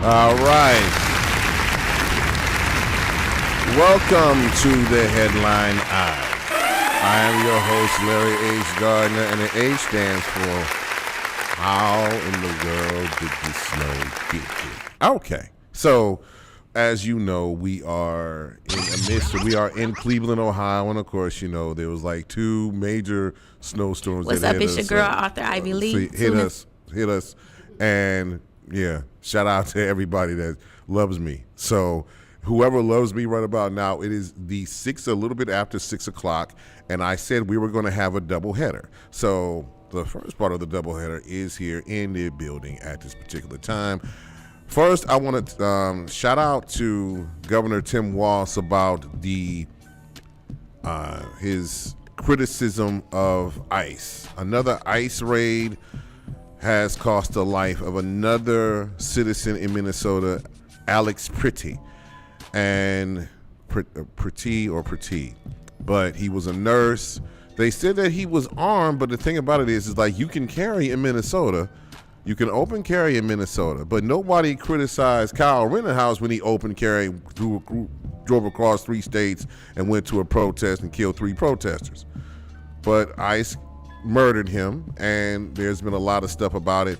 All right. Welcome to the Headline Eye. I am your host, Larry H. Gardner, and the H stands for How in the World Did the Snow Get Here? Okay. So, as you know, we are in Cleveland, Ohio, and of course, you know, there was like two major snowstorms. What's up? It's your girl, Author Ivy Lee. Hit us, and yeah, shout out to everybody that loves me. So, whoever loves me right about now, it is a little bit after 6 o'clock, and I said we were going to have a doubleheader. So, the first part of the doubleheader is here in the building at this particular time. First, I want to shout out to Governor Tim Walz about his criticism of ICE. Another ICE raid has cost the life of another citizen in Minnesota, Alex Pretty, but he was a nurse. They said that he was armed, but the thing about it is like you can carry in Minnesota. You can open carry in Minnesota, but nobody criticized Kyle Rittenhouse when he open carry, drove across 3 states and went to a protest and killed 3 protesters. But ICE murdered him, and there's been a lot of stuff about it.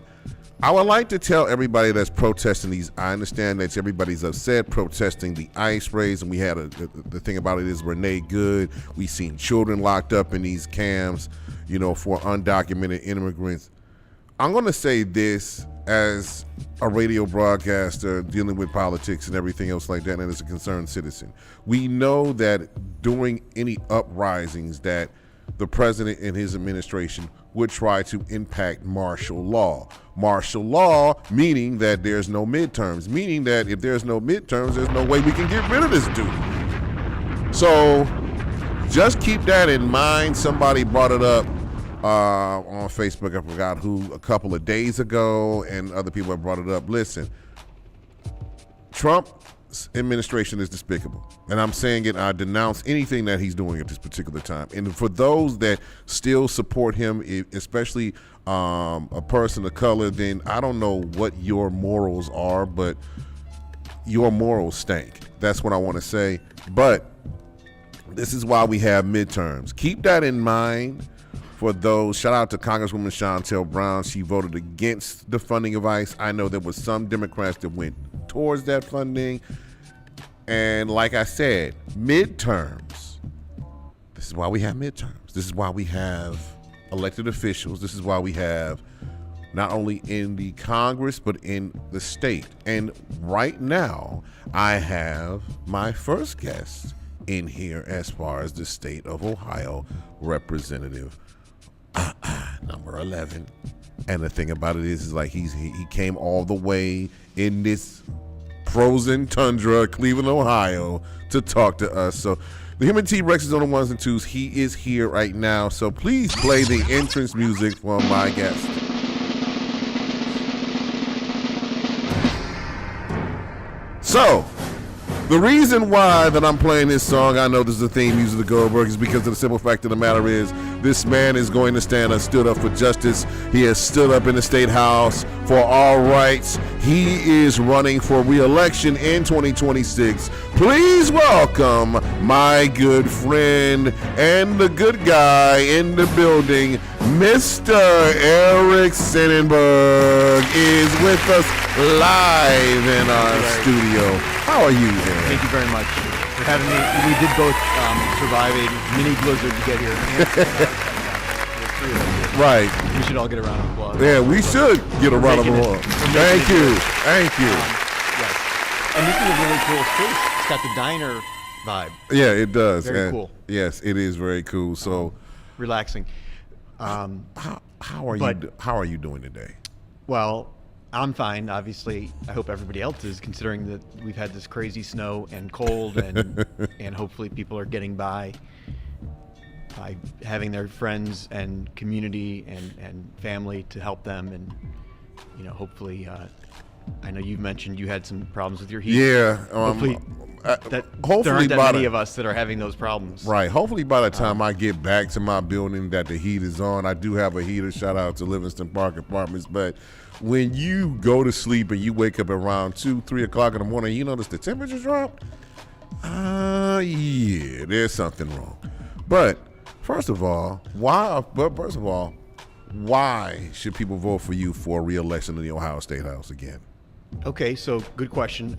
I would like to tell everybody that's protesting these, I understand that everybody's upset protesting the ICE raids, and we had the thing about it is Renee Good. We've seen children locked up in these camps, you know, for undocumented immigrants. I'm going to say this as a radio broadcaster dealing with politics and everything else like that, and as a concerned citizen. We know that during any uprisings that the president and his administration would try to impact martial law. Martial law meaning that there's no midterms, meaning that if there's no midterms, there's no way we can get rid of this dude. So just keep that in mind. Somebody brought it up on Facebook, I forgot who, a couple of days ago, and other people have brought it up. Listen, Trump's administration is despicable, and I'm saying it. I denounce anything that he's doing at this particular time. And for those that still support him, especially a person of color, then I don't know what your morals are, but your morals stink. That's what I want to say. But this is why we have midterms. Keep that in mind. For those, shout out to Congresswoman Shontel Brown. She voted against the funding of ICE. I know there was some Democrats that went towards that funding. And like I said, midterms. This is why we have midterms. This is why we have elected officials. This is why we have not only in the Congress, but in the state. And right now, I have my first guest in here as far as the state of Ohio, Representative number 11. And the thing about it is like he came all the way in this frozen tundra, Cleveland, Ohio, to talk to us. So the Human T-Rex is on the ones and twos. He is here right now. So please play the entrance music for my guest. So the reason why that I'm playing this song, I know this is the theme music of the Goldberg, is because of the simple fact of the matter is this man is going to stand and stood up for justice. He has stood up in the State House for our rights. He is running for re-election in 2026. Please welcome my good friend and the good guy in the building, Mr. Eric Synenberg is with us live in our studio. How are you, Eric? Thank you very much for having me. We did both survive a mini blizzard to get here. Right. We should all get a round of applause. Yeah, we should get a round of applause. Thank you. Yes. And this is a really cool space. It's got the diner vibe. Yeah, it does. Very cool. Yes, it is very cool. So relaxing. How are you doing today? Well, I'm fine, obviously. I hope everybody else is, considering that we've had this crazy snow and cold, and and hopefully people are getting by having their friends and community and family to help them, and hopefully I know you've mentioned you had some problems with your heat. Yeah, hopefully there aren't that by many of us that are having those problems. Right. Hopefully by the time I get back to my building that the heat is on, I do have a heater. Shout out to Livingston Park Apartments. But when you go to sleep and you wake up around 2, 3 o'clock in the morning, you notice the temperature dropped. Yeah, there's something wrong. But first of all, why should people vote for you for re-election in the Ohio State House again? Okay, so good question.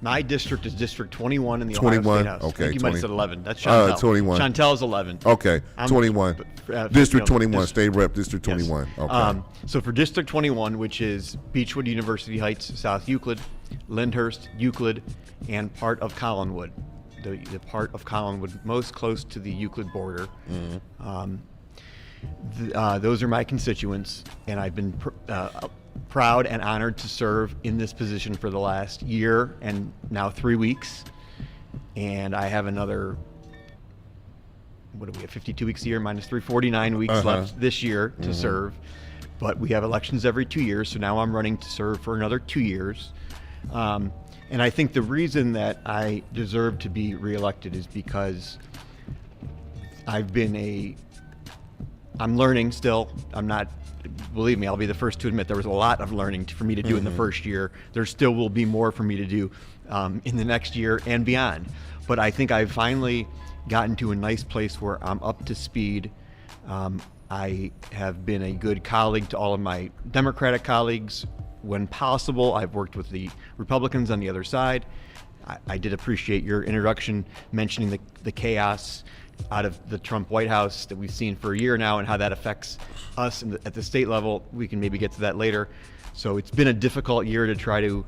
My district is District 21 in the 21, Ohio State House. okay, I think you 20. might have said 11. That's Chantel. 21. Chantel's 11. Okay, 21. District 21, State Rep, District Yes. 21. Okay. So for District 21, which is Beechwood, University Heights, South Euclid, Lyndhurst, Euclid, and part of Collinwood, the part of Collinwood most close to the Euclid border. Those are my constituents, and I've been proud and honored to serve in this position for the last year and now 3 weeks. And I have another, what do we have, 52 weeks a year minus 349 weeks left this year to serve. But we have elections every 2 years, so now I'm running to serve for another 2 years. And I think the reason that I deserve to be reelected is because I'm learning still. I'm not, believe me, I'll be the first to admit there was a lot of learning for me to do in the first year. There still will be more for me to do in the next year and beyond. But I think I've finally gotten to a nice place where I'm up to speed. I have been a good colleague to all of my Democratic colleagues. When possible, I've worked with the Republicans on the other side. I did appreciate your introduction mentioning the chaos out of the Trump White House that we've seen for a year now and how that affects us at the state level. We can maybe get to that later. So it's been a difficult year to try to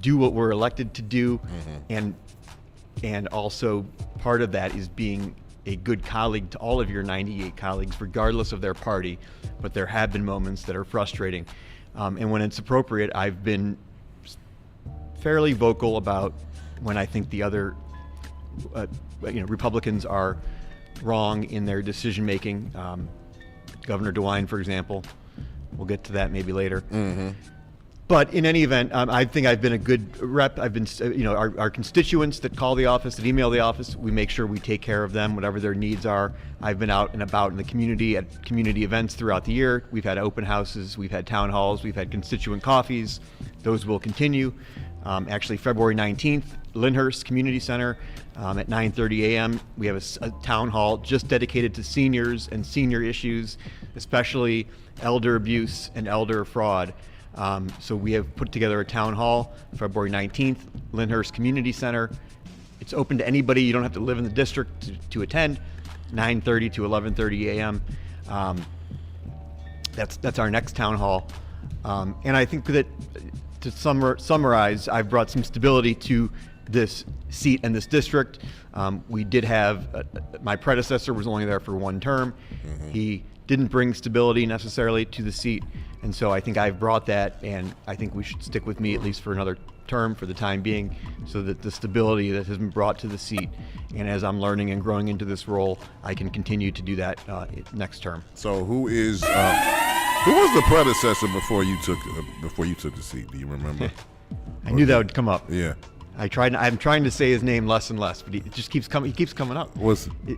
do what we're elected to do. And also part of that is being a good colleague to all of your 98 colleagues, regardless of their party. But there have been moments that are frustrating. And when it's appropriate, I've been fairly vocal about when I think the other Republicans are wrong in their decision making. Governor DeWine, for example, we'll get to that maybe later. But in any event, I think I've been a good rep. I've been, our constituents that call the office, that email the office, we make sure we take care of them, whatever their needs are. I've been out and about in the community at community events throughout the year. We've had open houses, we've had town halls, we've had constituent coffees. Those will continue. Actually, February 19th, Lyndhurst Community Center at 9:30 a.m. We have a town hall just dedicated to seniors and senior issues, especially elder abuse and elder fraud. So we have put together a town hall, February 19th, Lyndhurst Community Center. It's open to anybody. You don't have to live in the district to attend. 9:30 to 11:30 a.m. That's our next town hall. And I think that to summarize, I've brought some stability to this seat and this district. We did have, my predecessor was only there for one term. He didn't bring stability necessarily to the seat. And so I think I've brought that, and I think we should stick with me at least for another term for the time being, so that the stability that has been brought to the seat, and as I'm learning and growing into this role, I can continue to do that next term. So who was the predecessor before you took the seat? Do you remember? I knew that would come up. Yeah. I'm trying to say his name less and less, but it just keeps coming. He keeps coming up.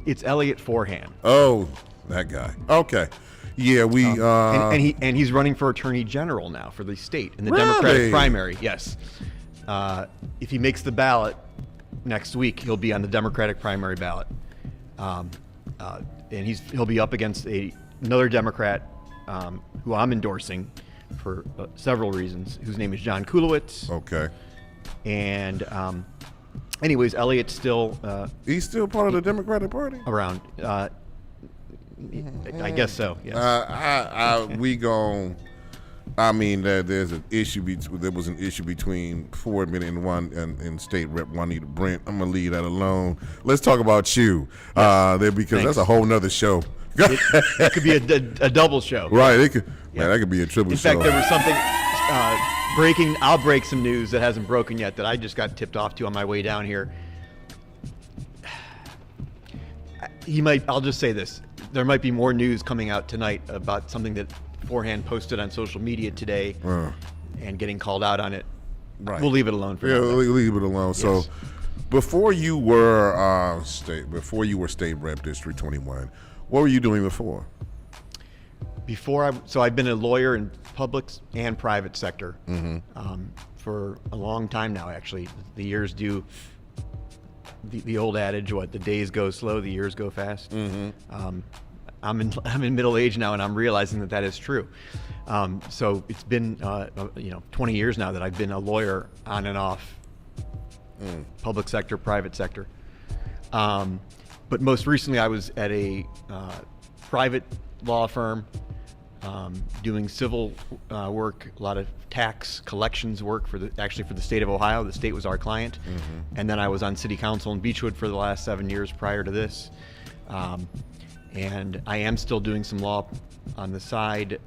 It's Elliot Forehand. Oh, that guy. Okay. Yeah, and he's running for Attorney General now for the state in the Democratic primary. Yes. If he makes the ballot next week, he'll be on the Democratic primary ballot, and he'll be up against another Democrat who I'm endorsing for several reasons, whose name is John Kulowitz. Okay. And anyways, Elliot's still he's still part of the Democratic Party around. I guess so. Yes. There was an issue between Fordman and State Rep Juanita Brent. I'm gonna leave that alone. Let's talk about you, because Thanks. that's a whole nother show. It could be a double show. Right? It could. Yeah. Man, that could be a triple show. In fact, there was something breaking. I'll break some news that hasn't broken yet that I just got tipped off to on my way down here. I'll just say this. There might be more news coming out tonight about something that Forehand posted on social media today and getting called out on it. Right. We'll leave it alone for now. now. Leave it alone. Yes. So, before you were state rep District 21, what were you doing before? I've been a lawyer in public and private sector for a long time now. Actually, the years do. The old adage, the days go slow, the years go fast. I'm in middle age now, and I'm realizing that is true. So it's been 20 years now that I've been a lawyer on and off, public sector, private sector. But most recently, I was at a private law firm doing civil work, a lot of tax collections work for the state of Ohio. The state was our client, and then I was on city council in Beechwood for the last 7 years prior to this. And I am still doing some law on the side,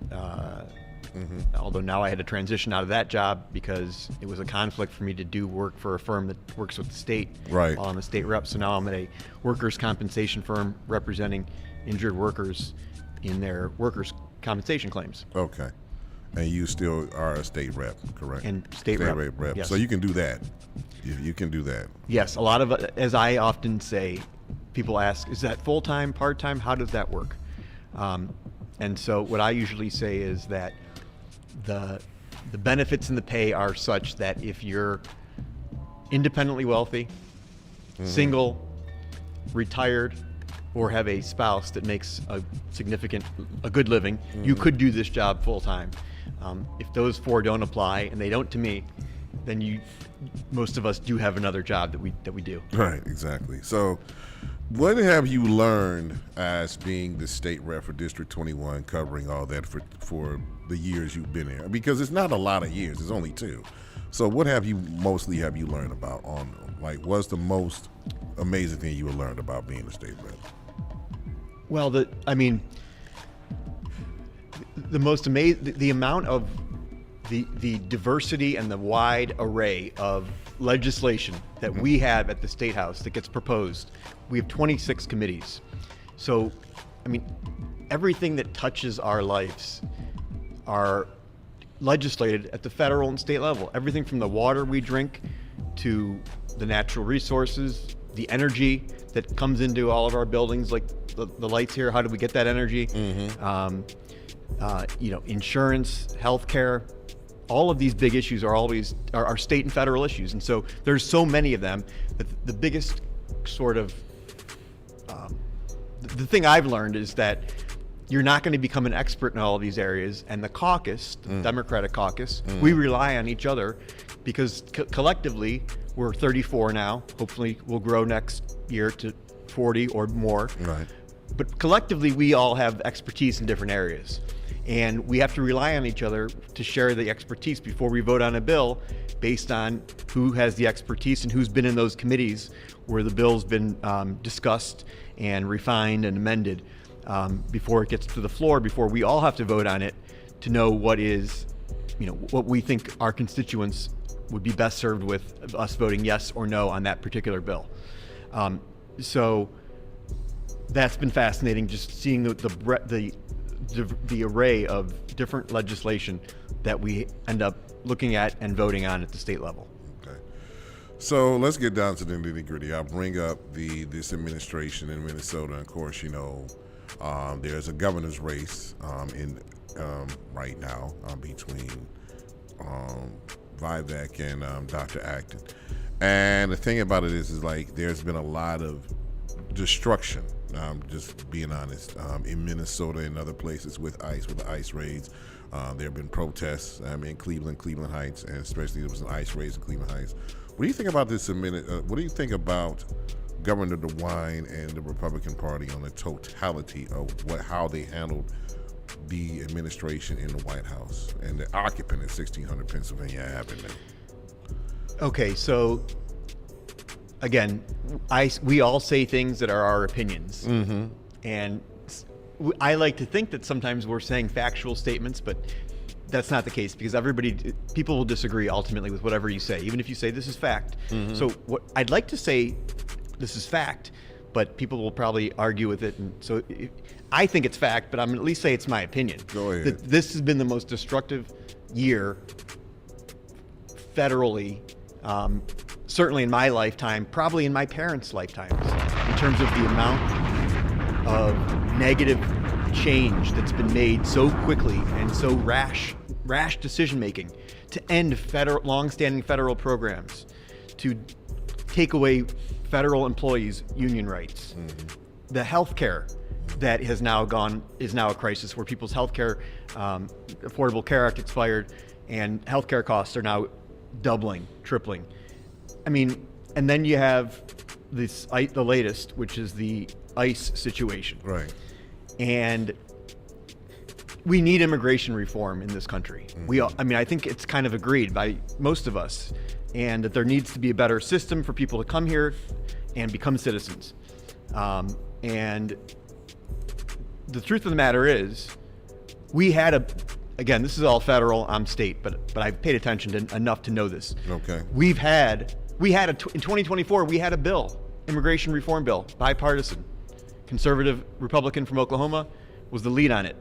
although now I had to transition out of that job because it was a conflict for me to do work for a firm that works with the state while I'm a state rep. So now I'm at a workers' compensation firm representing injured workers in their workers' compensation claims. Okay. And you still are a state rep, correct? And state rep. Yes. So you can do that. You can do that. Yes. A lot of, as I often say, people ask, is that full-time, part-time? How does that work? And so what I usually say is that the benefits and the pay are such that if you're independently wealthy, single, retired, or have a spouse that makes a good living, you could do this job full-time. If those four don't apply, and they don't to me, then most of us do have another job that we do. Right, exactly. So what have you learned as being the state rep for District 21, covering all that for the years you've been here? Because it's not a lot of years, it's only 2. So what have you learned about what's the most amazing thing you learned about being a state rep? Well, the most amazing, the amount of the diversity and the wide array of legislation that we have at the State House that gets proposed. We have 26 committees. So, everything that touches our lives are legislated at the federal and state level. Everything from the water we drink to the natural resources, the energy that comes into all of our buildings, like the lights here. How do we get that energy? Insurance, healthcare. All of these big issues are state and federal issues, and so there's so many of them that the biggest sort of the thing I've learned is that you're not going to become an expert in all of these areas, and the caucus, the Democratic caucus, we rely on each other because collectively we're 34 now. Hopefully we'll grow next year to 40 or more. Right. But collectively we all have expertise in different areas. And we have to rely on each other to share the expertise before we vote on a bill based on who has the expertise and who's been in those committees where the bill's been discussed and refined and amended before it gets to the floor, before we all have to vote on it to know what we think our constituents would be best served with us voting yes or no on that particular bill. So that's been fascinating, just seeing the array of different legislation that we end up looking at and voting on at the state level. Okay. So let's get down to the nitty-gritty. I'll bring up this administration in Minnesota. Of course, there's a governor's race right now between Vivek and Dr. Acton. And the thing about it is there's been a lot of destruction, just being honest, in Minnesota and other places with the ICE raids. There have been protests in Cleveland Heights, and especially there was an ICE raid in Cleveland Heights. What do you think about this? What do you think about Governor DeWine and the Republican Party on the totality of how they handled the administration in the White House and the occupant at 1600 Pennsylvania Avenue? Okay, so again, we all say things that are our opinions, and I like to think that sometimes we're saying factual statements, but that's not the case because people will disagree ultimately with whatever you say, even if you say this is fact. So what I'd like to say, this is fact, but people will probably argue with it, and so I think it's fact, but I'm gonna at least say it's my opinion. Go ahead. That this has been the most destructive year federally, certainly in my lifetime, probably in my parents' lifetimes, in terms of the amount of negative change that's been made so quickly and so rash decision making to end long-standing federal programs, to take away federal employees' union rights. The healthcare that is now a crisis, where people's healthcare, Affordable Care Act expired, and healthcare costs are now doubling, tripling. I mean, and then you have the latest, which is the ICE situation. Right. And we need immigration reform in this country. I think it's kind of agreed by most of us, and that there needs to be a better system for people to come here and become citizens. And the truth of the matter is, we had again, this is all federal, I'm state, but I've paid attention enough to know this. Okay. In 2024, we had a bill, immigration reform bill, bipartisan. Conservative Republican from Oklahoma was the lead on it,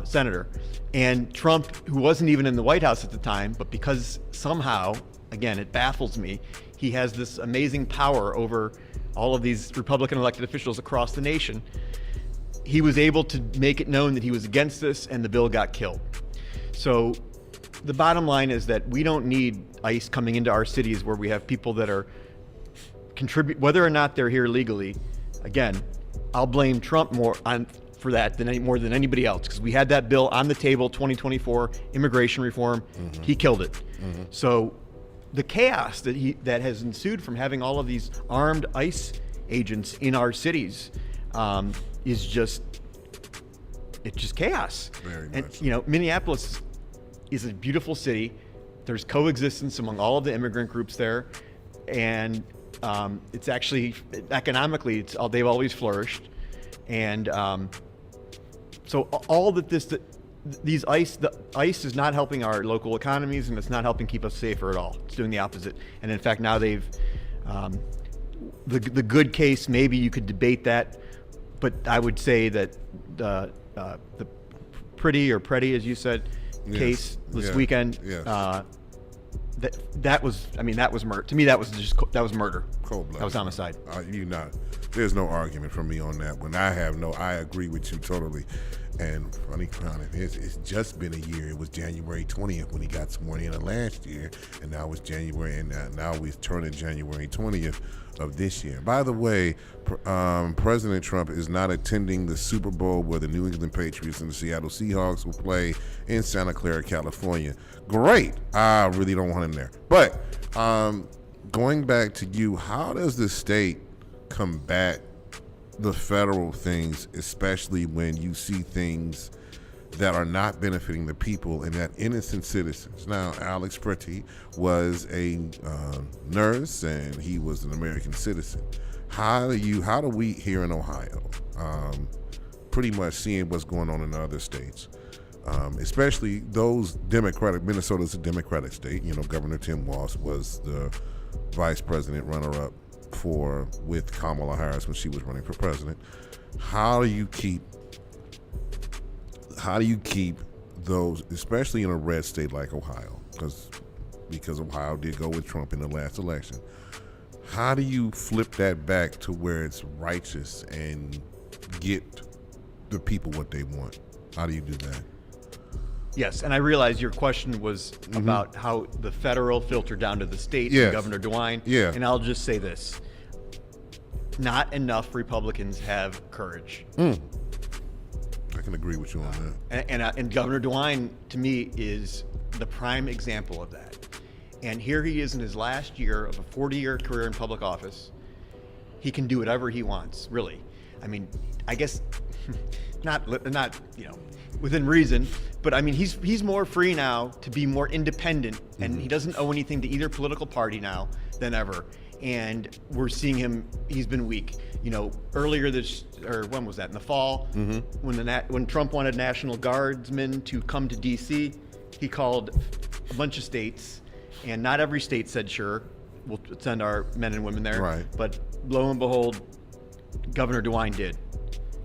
senator. And Trump, who wasn't even in the White House at the time, but because somehow, again, it baffles me, he has this amazing power over all of these Republican elected officials across the nation, he was able to make it known that he was against this, and the bill got killed. So the bottom line is that we don't need ICE coming into our cities where we have people that are whether or not they're here legally. Again, I'll blame Trump for that more than anybody else, because we had that bill on the table, 2024 immigration reform. He killed it. So the chaos that has ensued from having all of these armed ICE agents in our cities is just chaos. Very and much. Minneapolis is a beautiful city. There's coexistence among all of the immigrant groups there, and it's actually economically they've always flourished. And so all that the ICE is not helping our local economies, and it's not helping keep us safer at all. It's doing the opposite. And in fact, now they've the good case, maybe you could debate that, but I would say that the Pretty, as you said, case this weekend, that was murder. To me, that was murder. Cold-blooded. That was homicide. There's no argument from me on that one. I agree with you totally. And funny, it's just been a year. It was January 20th when he got sworn in last year, and now it's January, and now we're turning January 20th of this year. By the way, President Trump is not attending the Super Bowl where the New England Patriots and the Seattle Seahawks will play in Santa Clara, California. Great. I really don't want him there. But going back to you, how does the state combat the federal things, especially when you see things that are not benefiting the people and that innocent citizens? Now, Alex Pretty was a nurse, and he was an American citizen. How do we here in Ohio, pretty much seeing what's going on in other states, especially those Democratic, Minnesota's a Democratic state. Governor Tim Walz was the vice president runner-up with Kamala Harris when she was running for president. How do you keep those, especially in a red state like Ohio, because Ohio did go with Trump in the last election? How do you flip that back to where it's righteous and get the people what they want? How do you do that? Yes, and I realize your question was about how the federal filtered down to the state, and Governor DeWine. Yeah. And I'll just say this. Not enough Republicans have courage. I can agree with you on that. And Governor DeWine, to me, is the prime example of that. And here he is in his last year of a 40-year career in public office. He can do whatever he wants, really. I mean, I guess not within reason, but I mean, he's more free now to be more independent, and he doesn't owe anything to either political party now than ever. And we're seeing him, he's been weak. Earlier when was that, in the fall, when Trump wanted National Guardsmen to come to D.C., he called a bunch of states, and not every state said, sure, we'll send our men and women there. Right. But lo and behold, Governor DeWine did.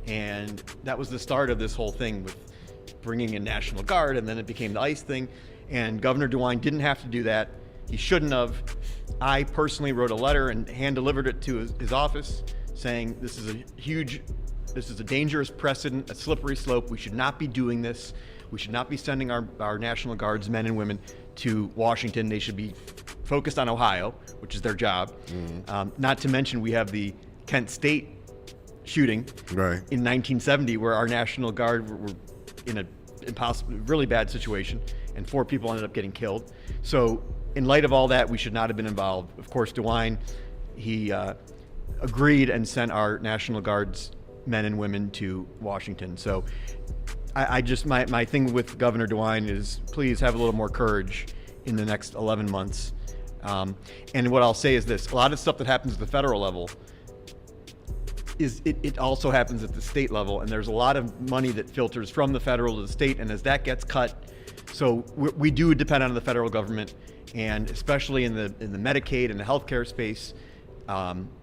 And that was the start of this whole thing with bringing in National Guard, and then it became the ICE thing. And Governor DeWine didn't have to do that. He shouldn't have. I personally wrote a letter and hand-delivered it to his office saying this is a dangerous precedent, a slippery slope. We should not be doing this. We should not be sending our National Guards men and women to Washington. They should be focused on Ohio, which is their job. Not to mention we have the Kent State shooting in 1970 where our National Guard were in a really bad situation and 4 people ended up getting killed. So in light of all that, we should not have been involved. Of course, DeWine, he agreed and sent our National Guard's men and women to Washington. So I just, my thing with Governor DeWine is please have a little more courage in the next 11 months. And what I'll say is this, a lot of stuff that happens at the federal level it also happens at the state level, and there's a lot of money that filters from the federal to the state, and as that gets cut, so we do depend on the federal government, and especially in the Medicaid and the healthcare space,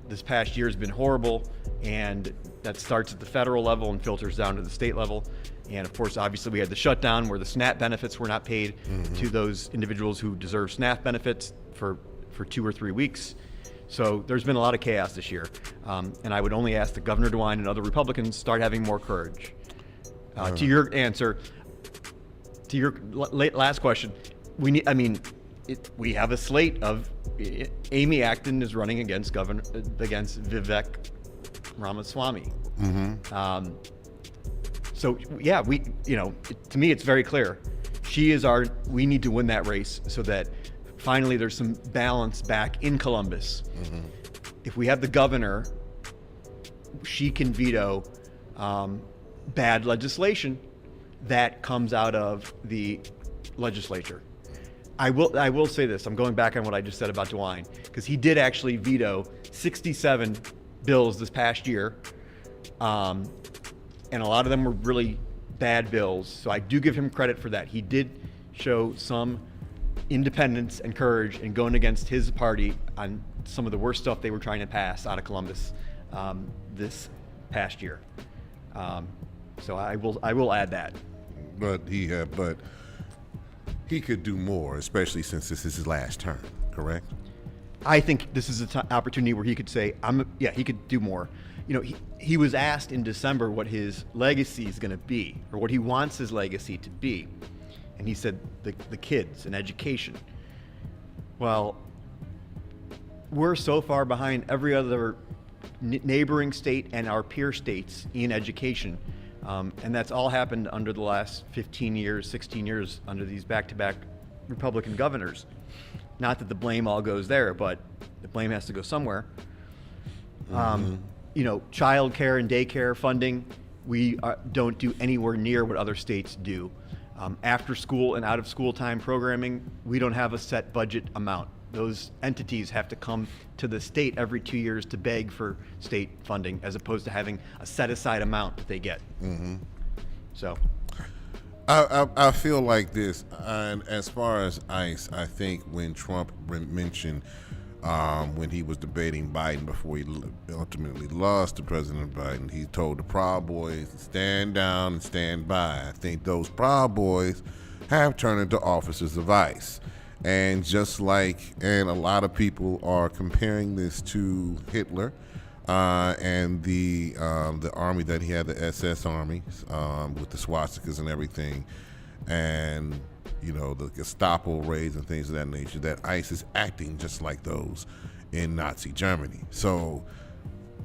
this past year has been horrible, and that starts at the federal level and filters down to the state level. And of course, obviously, we had the shutdown where the SNAP benefits were not paid to those individuals who deserve SNAP benefits for 2 or 3 weeks. So there's been a lot of chaos this year. And I would only ask that Governor DeWine and other Republicans start having more courage. To your answer, to your last question, we have a slate of Amy Acton is running against Vivek Ramaswamy. So yeah, to me it's very clear. We need to win that race so that finally there's some balance back in Columbus. If we have the governor, she can veto bad legislation that comes out of the legislature. I will say this, I'm going back on what I just said about DeWine, because he did actually veto 67 bills this past year. And a lot of them were really bad bills. So I do give him credit for that. He did show some independence and courage in going against his party on some of the worst stuff they were trying to pass out of Columbus this past year. So I will add that. But he could do more, especially since this is his last term, correct? I think this is an opportunity where he could say, he could do more. He was asked in December what his legacy is going to be, or what he wants his legacy to be. And he said the kids and education. Well, we're so far behind every other neighboring state and our peer states in education. And that's all happened under the last 15 years, 16 years under these back-to-back Republican governors. Not that the blame all goes there, but the blame has to go somewhere. Child care and daycare funding, we don't do anywhere near what other states do. After school and out of school time programming, we don't have a set budget amount. Those entities have to come to the state every 2 years to beg for state funding, as opposed to having a set aside amount that they get. So I feel like this, and as far as ICE, I think when Trump mentioned when he was debating Biden before he ultimately lost to President Biden, he told the Proud Boys to stand down and stand by. I think those Proud Boys have turned into officers of ICE. And and a lot of people are comparing this to Hitler and the army that he had, the SS army, with the swastikas and everything, and the Gestapo raids and things of that nature, that ICE is acting just like those in Nazi Germany. So,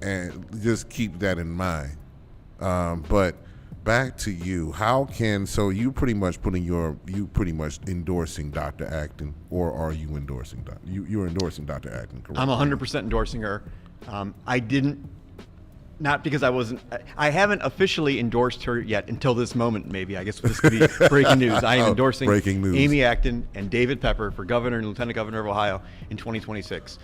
and just keep that in mind. But back to you, you pretty much endorsing Dr. Acton, or are you endorsing you're endorsing Dr. Acton, correct? I'm 100% endorsing her. I didn't, not because I haven't officially endorsed her yet until this moment, maybe. I guess this could be breaking news. I am endorsing Amy Acton and David Pepper for governor and lieutenant governor of Ohio in 2026.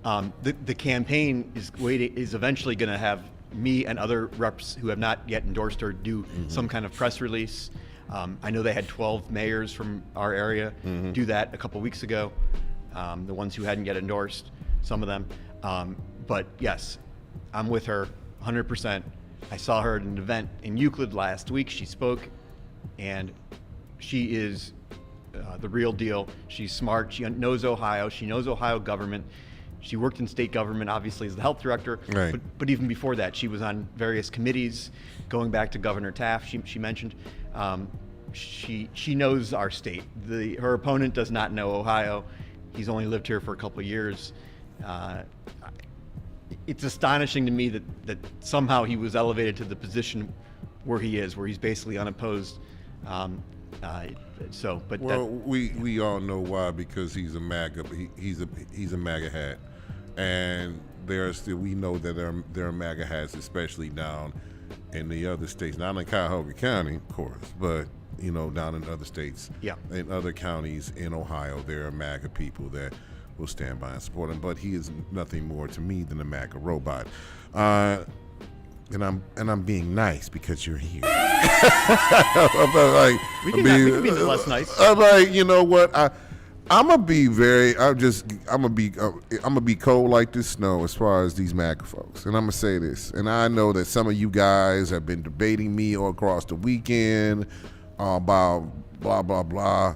The campaign is eventually going to have me and other reps who have not yet endorsed her do some kind of press release. I know they had 12 mayors from our area do that a couple weeks ago, the ones who hadn't yet endorsed, some of them. But yes, I'm with her 100%. I saw her at an event in Euclid last week. She spoke, and she is the real deal. She's smart. She knows Ohio. She knows Ohio government. She worked in state government, obviously, as the health director. Right. But even before that, she was on various committees, going back to Governor Taft, she mentioned. She knows our state. Her opponent does not know Ohio. He's only lived here for a couple of years. It's astonishing to me that somehow he was elevated to the position where he is, where he's basically unopposed. We all know why, because he's a MAGA. He's a MAGA hat, and we know that there are MAGA hats, especially down in the other states, not in Cuyahoga County, of course, but down in other states, in other counties in Ohio, there are MAGA people that will stand by and support him. But he is nothing more to me than a MAGA robot. And I'm being nice because you're here. We can be less nice. I'm like, you know what? I'm gonna be cold like this snow as far as these MAGA folks. And I'm gonna say this. And I know that some of you guys have been debating me all across the weekend about blah blah blah,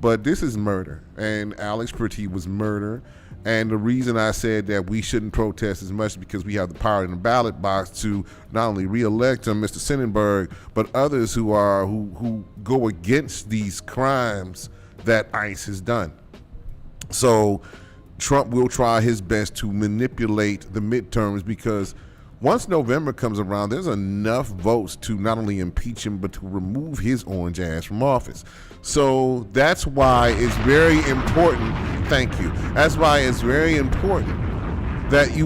but this is murder. And Alex Pritty was murder. And the reason I said that we shouldn't protest as much is because we have the power in the ballot box to not only reelect him, Mr. Synenberg, but others who go against these crimes that ICE has done. So Trump will try his best to manipulate the midterms, because once November comes around, there's enough votes to not only impeach him, but to remove his orange ass from office. So that's why it's very important. Thank you. That's why it's very important that if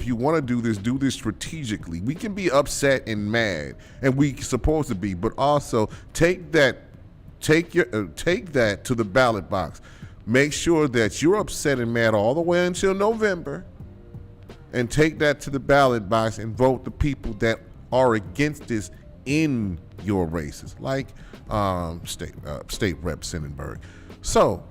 you want to do this strategically. We can be upset and mad, and we supposed to be, but also take that to the ballot box. Make sure that you're upset and mad all the way until November, and take that to the ballot box and vote the people that are against this in your races, like State Rep Synenberg. So,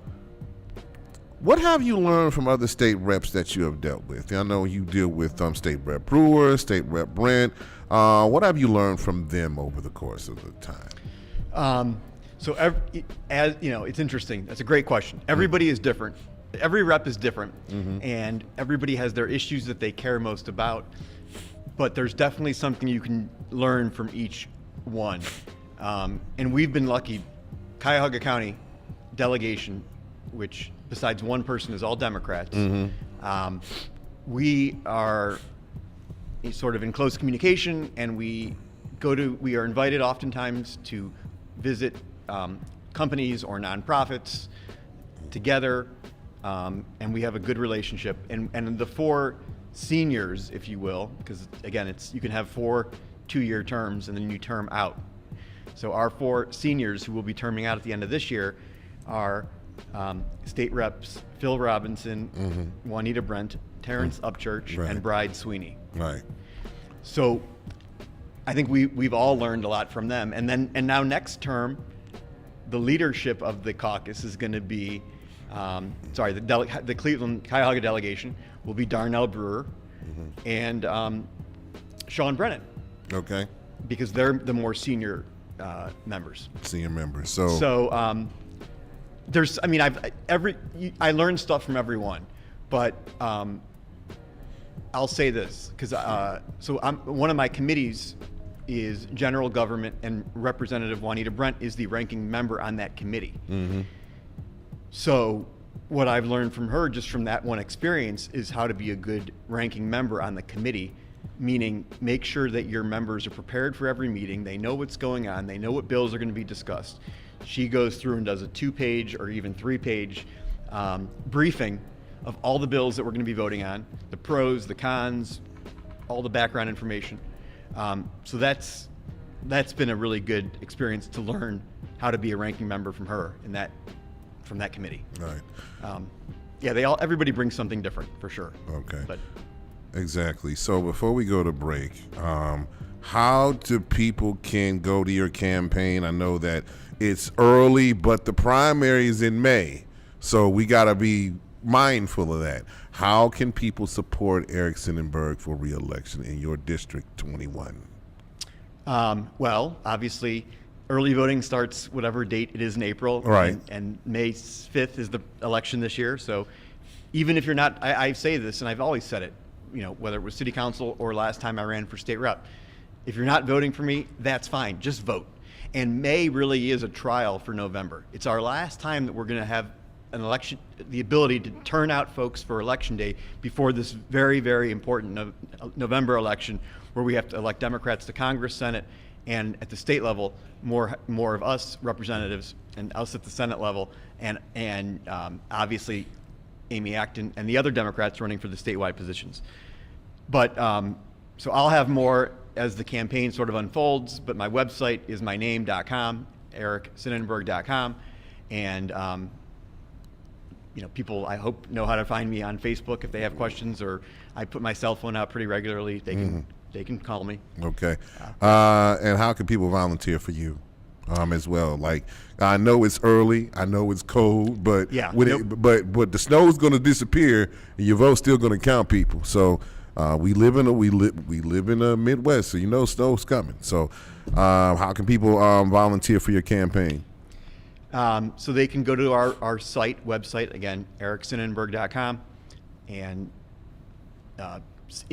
what have you learned from other state reps that you have dealt with? I know you deal with State Rep Brewer, State Rep Brent. What have you learned from them over the course of the time? It's interesting. That's a great question. Everybody is different. Every rep is different, and everybody has their issues that they care most about. But there's definitely something you can learn from each one. And we've been lucky. Cuyahoga County delegation, which besides one person is all Democrats, we are sort of in close communication, and we are invited oftentimes to visit companies or nonprofits together, and we have a good relationship. And the four seniors, if you will, because again, you can have 4 2-year terms and then you term out. So our 4 seniors who will be terming out at the end of this year are state reps Phil Robinson, Juanita Brent, Terrence Upchurch, and Bride Sweeney. Right. So I think we've all learned a lot from them. And now next term, the leadership of the caucus is going to be, the Cleveland Cuyahoga delegation will be Darnell Brewer and Sean Brennan. Okay. Because they're the more senior members. Senior members. So I learned stuff from everyone, but I'll say this because one of my committees is general government, and Representative Juanita Brent is the ranking member on that committee. So what I've learned from her, just from that one experience, is how to be a good ranking member on the committee, meaning make sure that your members are prepared for every meeting. They know what's going on. They know what bills are going to be discussed. She goes through and does a 2-page or even 3-page briefing of all the bills that we're going to be voting on, the pros, the cons, all the background information. So that's been a really good experience to learn how to be a ranking member from her from that committee. Right. Everybody brings something different for sure. Okay. But exactly. So before we go to break, how do people can go to your campaign? I know that it's early, but the primary is in May, so we got to be mindful of that. How can people support Eric Synenberg for re-election in your District 21? Well, obviously, early voting starts whatever date it is in April. Right. And May 5th is the election this year. So even if you're not, I say this, and I've always said it, whether it was city council or last time I ran for state rep, if you're not voting for me, that's fine. Just vote. And May really is a trial for November. It's our last time that we're going to have an election, the ability to turn out folks for election day before this very, very important November election, where we have to elect Democrats to Congress, Senate, and at the state level, more of us representatives and us at the Senate level, and obviously Amy Acton and the other Democrats running for the statewide positions. But so I'll have more as the campaign sort of unfolds. But my website is myname.com, ericsynenberg.com, and people I hope know how to find me on Facebook if they have questions, or I put my cell phone out pretty regularly. They can call me. Okay. And how can people volunteer for you as well? Like, I know it's early, I know it's cold, but but the snow's going to disappear, and your vote's still going to count, people. So we live in a Midwest, so snow's coming. So how can people volunteer for your campaign? So they can go to our website, again, ericsynenberg.com, and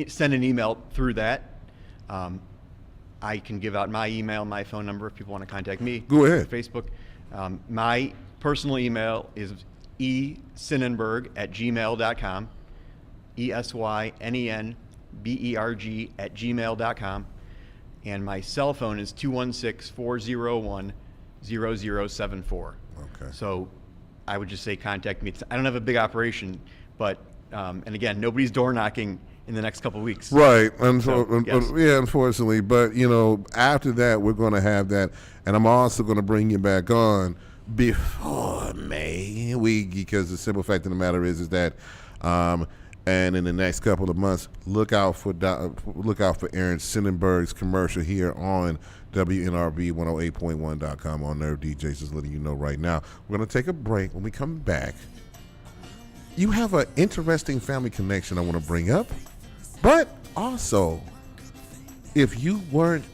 send an email through that. I can give out my email, my phone number if people want to contact me. Go ahead. Facebook. My personal email is esynenberg@gmail.com, ESYNENBERG@gmail.com, and my cell phone is 216-401-0074. Okay. So I would just say contact me. I don't have a big operation, but and again, nobody's door knocking in the next couple of weeks. Right. Yes. Yeah, unfortunately. But, after that, we're going to have that. And I'm also going to bring you back on before May, because the simple fact of the matter is that, and in the next couple of months, look out for Aaron Synenberg's commercial here on WNRV 108.1.com on Nerve DJs, just letting you know right now. We're going to take a break. When we come back, you have an interesting family connection I want to bring up. But also, if you weren't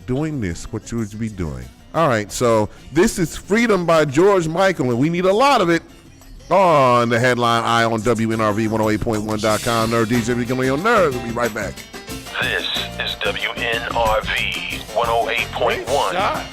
doing this, what you would be doing? All right, so this is Freedom by George Michael, and we need a lot of it on the headline eye on WNRV 108.1.com. Nerve DJ becoming on Nerve. We'll be right back. This is WNRV 108.1.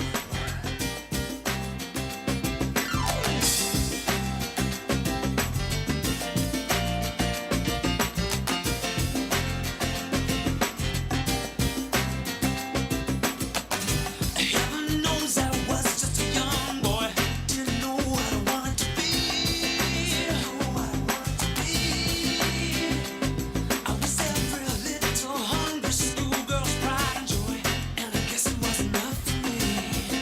Hungry schoolgirl's pride and joy, and I guess it was enough for me.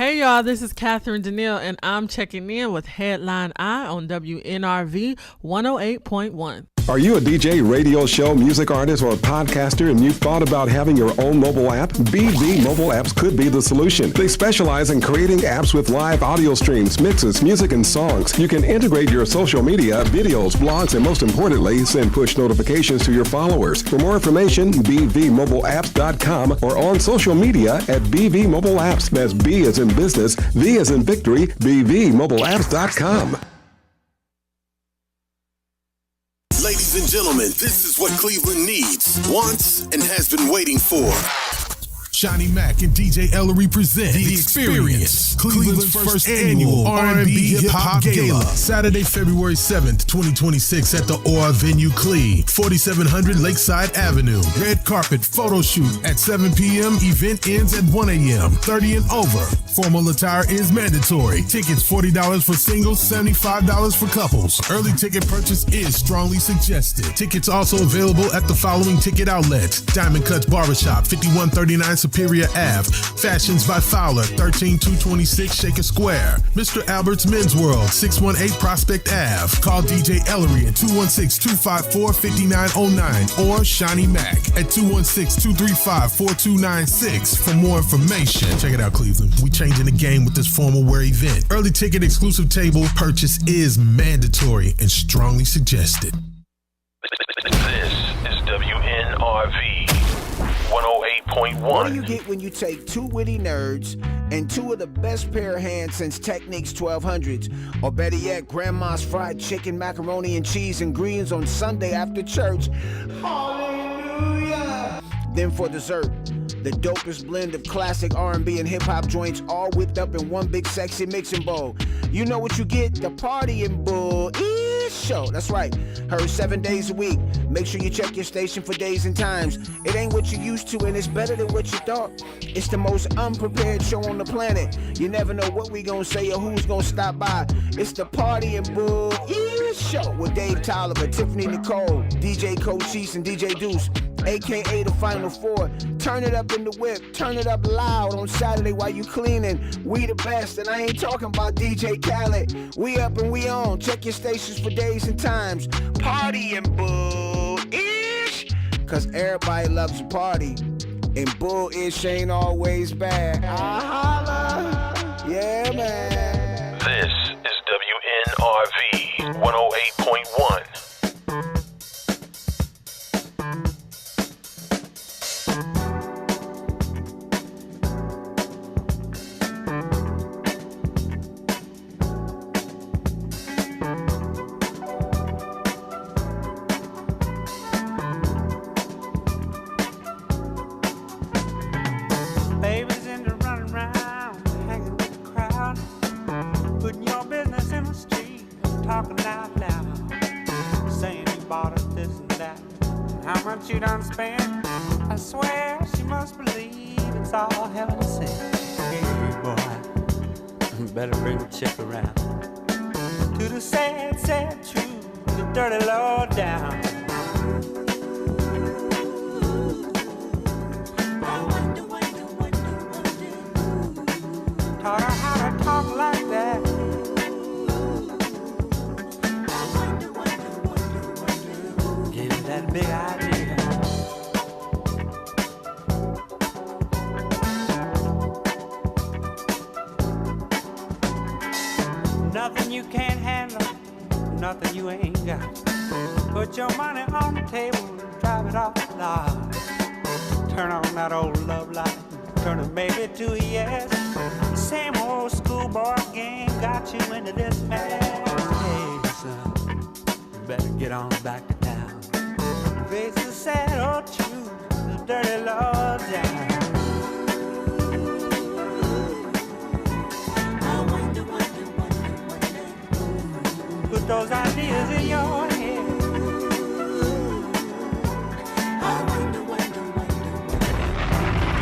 Hey y'all, this is Catherine Danielle, and I'm checking in with Headline Eye on WNRV 108.1. Are you a DJ, radio show, music artist, or a podcaster and you've thought about having your own mobile app? BV Mobile Apps could be the solution. They specialize in creating apps with live audio streams, mixes, music, and songs. You can integrate your social media, videos, blogs, and most importantly, send push notifications to your followers. For more information, bvmobileapps.com or on social media at BV Mobile Apps. That's B as in business, V as in victory, bvmobileapps.com. Ladies and gentlemen, this is what Cleveland needs, wants, and has been waiting for. Johnny Mac and DJ Ellery present The Experience, Cleveland's first annual R&B Hip-Hop Gala. Saturday, February 7th, 2026 at the OR Venue Clee, 4700 Lakeside Avenue. Red carpet photo shoot at 7 p.m. Event ends at 1 a.m. 30 and over. Formal attire is mandatory. Tickets $40 for singles, $75 for couples. Early ticket purchase is strongly suggested. Tickets also available at the following ticket outlets: Diamond Cuts Barbershop, 5139 Superior Ave. Fashions by Fowler, 13226 Shaker Square. Mr. Albert's Men's World, 618 Prospect Ave. Call DJ Ellery at 216-254-5909 or Shawnee Mac at 216-235-4296 for more information. Check it out, Cleveland. We changing the game with this formal wear event. Early ticket exclusive table purchase is mandatory and strongly suggested. This is WNRV 108.1. What do you get when you take two witty nerds and two of the best pair of hands since Techniques 1200s? Or better yet, Grandma's fried chicken, macaroni and cheese, and greens on Sunday after church. Hallelujah! Then for dessert, the dopest blend of classic R&B and hip-hop joints all whipped up in one big sexy mixing bowl. You know what you get? The partying bull show. That's right. Heard 7 days a week. Make sure you check your station for days and times. It ain't what you used to, and it's better than what you thought. It's the most unprepared show on the planet. You never know what we gonna say or who's gonna stop by. It's the partying bull show with Dave Tyler, Tiffany Nicole, DJ Cochise, and DJ Deuce, aka the Final Four. Turn it up in the whip, turn it up loud on Saturday while you cleaning. We the best, and I ain't talking about DJ Khaled. We up and we on. Check your stations for days and times. Party and bull-ish, cause everybody loves a party, and bull-ish ain't always bad. I holla, yeah man. This is WNRV 108.1. You done spent, I swear she must believe it's all heaven to send. Hey boy, better bring the chick around to the sad, sad truth, the dirty low down. Taught her how to talk like that. Gave her that big idea. Nothing you can't handle, nothing you ain't got. Put your money on the table and drive it off the lot. Turn on that old love light, turn a maybe to a yes. Same old schoolboy game got you into this mess. Hey son, you better get on back to town. Face the sad old truth, the dirty law down. Put those ideas in your head.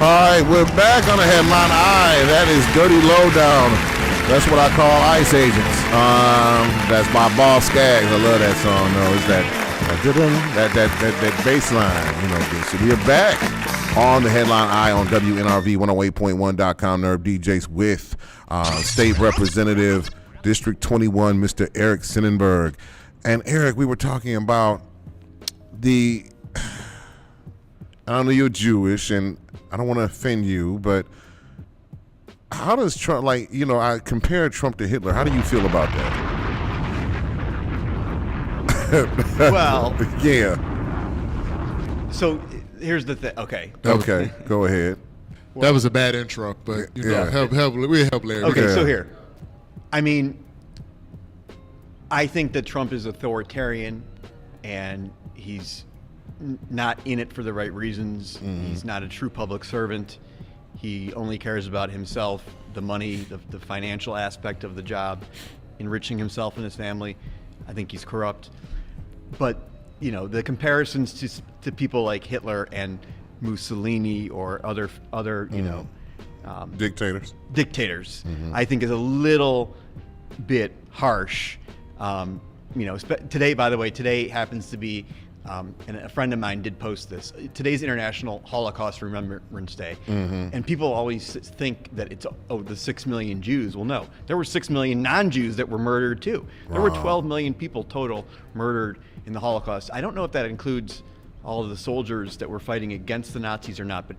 All right, we're back on the Headline Eye. That is Dirty Lowdown. That's what I call Ice Agents. That's by Boss Skaggs. I love that song. No, it's that bass line. You know, so we're back. On the headline eye on WNRV 108.1.com, Nerve DJs with State Representative District 21, Mr. Eric Synenberg. And Eric, we were talking about I know you're Jewish, and I don't want to offend you, but how does Trump, I compare Trump to Hitler. How do you feel about that? Well, yeah. So here's the thing. Okay. Okay, go ahead. That was a bad intro, but help Larry. Okay, Yeah. so here. I mean, I think that Trump is authoritarian, and he's not in it for the right reasons. He's not a true public servant. He only cares about himself, the money, the financial aspect of the job, enriching himself and his family. I think he's corrupt. But, the comparisons to people like Hitler and Mussolini or other Dictators. I think is a little bit harsh. Today happens to be, and a friend of mine did post this. Today's International Holocaust Remembrance Day, and people always think that it's the 6 million Jews. Well, no, there were 6 million non-Jews that were murdered too. There were 12 million people total murdered in the Holocaust. I don't know if that includes all of the soldiers that were fighting against the Nazis or not, but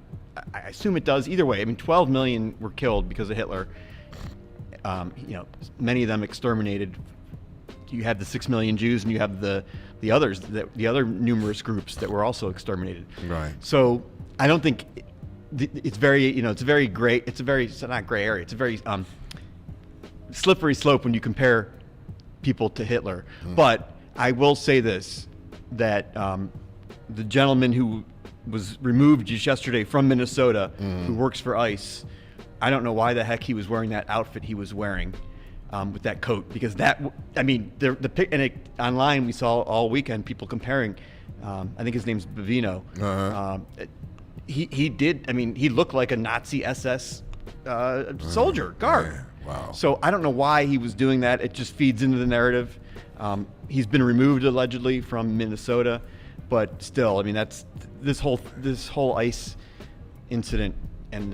I assume it does. Either way, I mean, 12 million were killed because of Hitler. Many of them exterminated. You have the 6 million Jews, and you have the others, the other numerous groups that were also exterminated. Right. So I don't think it's very, it's a very gray. It's not gray area. It's a very slippery slope when you compare people to Hitler. But I will say this, that the gentleman who was removed just yesterday from Minnesota, who works for ICE, I don't know why the heck he was wearing that outfit he was wearing. With that coat, because online we saw all weekend people comparing. I think his name's Bavino. He looked like a Nazi SS soldier guard. Yeah. Wow. So I don't know why he was doing that. It just feeds into the narrative. He's been removed allegedly from Minnesota, but still, I mean, that's this whole ICE incident, and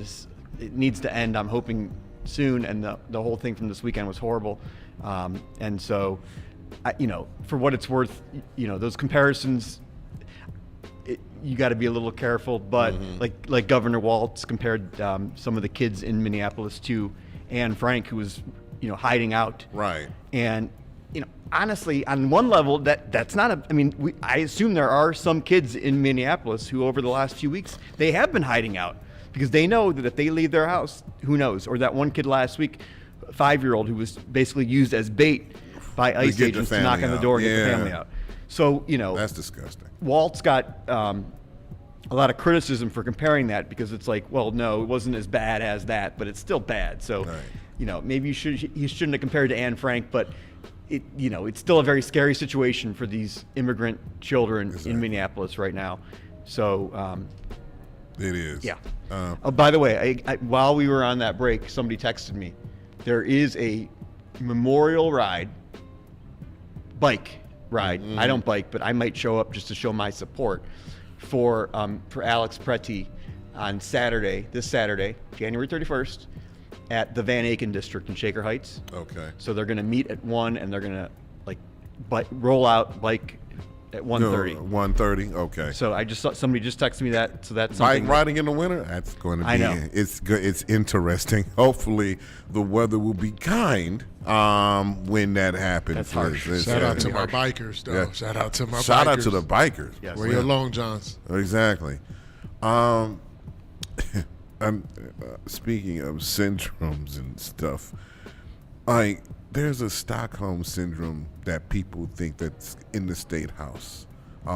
it needs to end. I'm hoping soon, and the whole thing from this weekend was horrible, and so for what it's worth, those comparisons, you got to be a little careful, but like Governor Walz compared some of the kids in Minneapolis to Anne Frank, who was hiding out, right? And honestly, on one level, that's not I assume there are some kids in Minneapolis who over the last few weeks they have been hiding out, because they know that if they leave their house, who knows? Or that one kid last week, a 5-year-old, who was basically used as bait by ICE agents to knock on the door and get the family out. So, that's disgusting. Walt's got a lot of criticism for comparing that, because it's like, well, no, it wasn't as bad as that, but it's still bad. So, right. Maybe you shouldn't have compared to Anne Frank, but it's still a very scary situation for these immigrant children in Minneapolis right now. So, it is. Yeah. By the way, I while we were on that break, somebody texted me. There is a memorial bike ride. I don't bike, but I might show up just to show my support for Alex Preti on this Saturday, January 31st, at the Van Aken district in Shaker Heights. Okay. So they're going to meet at 1, and they're going to roll out bike at 1:30. 1:30. Okay. So somebody just texted me that. So that's something. Bike riding in the winter. That's going to be. I know. It's good. It's interesting. Hopefully, the weather will be kind when that happens. That's harsh. Shout out to my bikers, though. Yeah. Shout out to my bikers. Shout out to the bikers. Yes. Wear your long johns. Exactly. Speaking of syndromes and stuff, there's a Stockholm syndrome that people think that's in the State House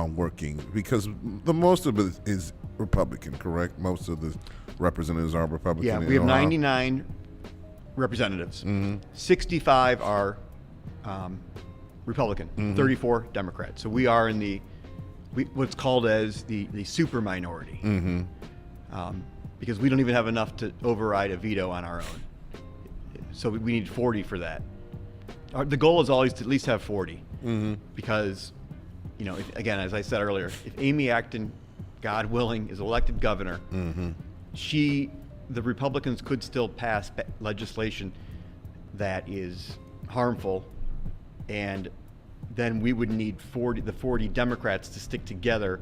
working, because the most of it is Republican, correct? Most of the representatives are Republican. Yeah, we have 99 representatives. 65 are Republican, 34 Democrat. So we are in what's called as the super minority, because we don't even have enough to override a veto on our own. So we need 40 for that. The goal is always to at least have 40, because, again, as I said earlier, if Amy Acton God willing, is elected governor, the Republicans could still pass legislation that is harmful, and then we would need the 40 Democrats to stick together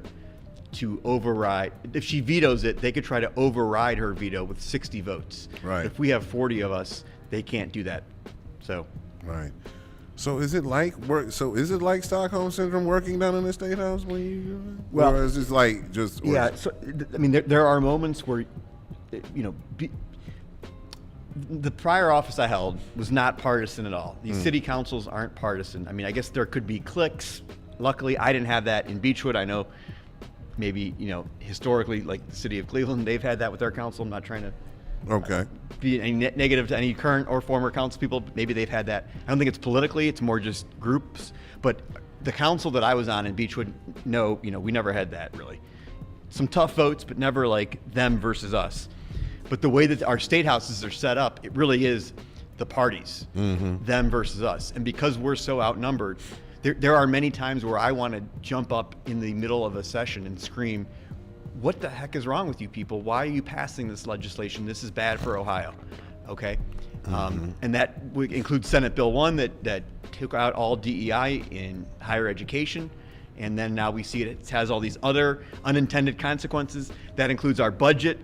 to override. If she vetoes it, they could try to override her veto with 60 votes. Right. If we have 40 of us, they can't do that. So. Right. So is it like Stockholm syndrome working down in the State House when you? Well, or is it like just? Yeah. So I mean, there are moments where, the prior office I held was not partisan at all. These city councils aren't partisan. I mean, I guess there could be cliques. Luckily, I didn't have that in Beechwood. I know maybe, historically, like the city of Cleveland, they've had that with their council. I'm not trying to be any negative to any current or former council people. Maybe they've had that. I don't think it's politically. It's more just groups. But the council that I was on in Beechwood, we never had that really. Some tough votes, but never like them versus us. But the way that our state houses are set up, it really is the parties, them versus us. And because we're so outnumbered, there are many times where I want to jump up in the middle of a session and scream, what the heck is wrong with you people? Why are you passing this legislation? This is bad for Ohio, okay? And that would include Senate Bill 1 that took out all DEI in higher education. And then now we see it has all these other unintended consequences. That includes our budget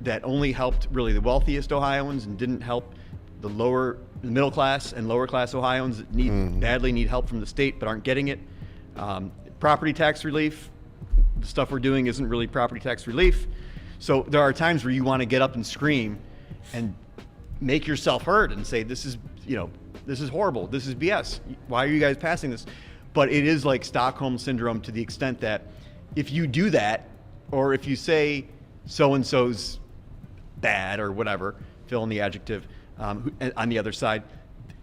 that only helped really the wealthiest Ohioans and didn't help the middle class and lower class Ohioans that badly need help from the state but aren't getting it. Property tax relief, the stuff we're doing isn't really property tax relief. So there are times where you want to get up and scream and make yourself heard and say, this is horrible. This is BS. Why are you guys passing this? But it is like Stockholm syndrome to the extent that if you do that, or if you say so-and-so's bad or whatever, fill in the adjective on the other side,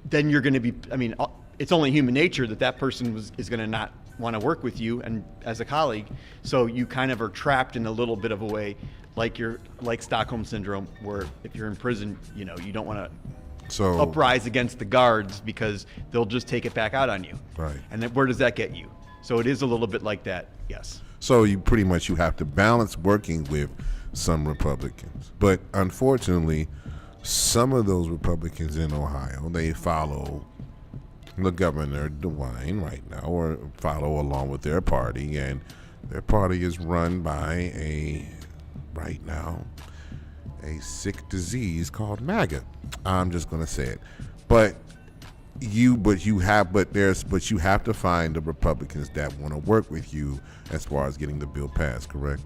then you're going to be, it's only human nature that person is going to not want to work with you and as a colleague. So you kind of are trapped in a little bit of a way, like Stockholm syndrome, where if you're in prison, you don't want to uprise against the guards because they'll just take it back out on you. Right. And then where does that get you? So it is a little bit like that, yes. So you have to balance working with some Republicans. But unfortunately, some of those Republicans in Ohio, they follow the Governor DeWine right now, or follow along with their party, and their party is run by right now, a sick disease called MAGA. I'm just going to say it. But you have to find the Republicans that want to work with you as far as getting the bill passed, correct?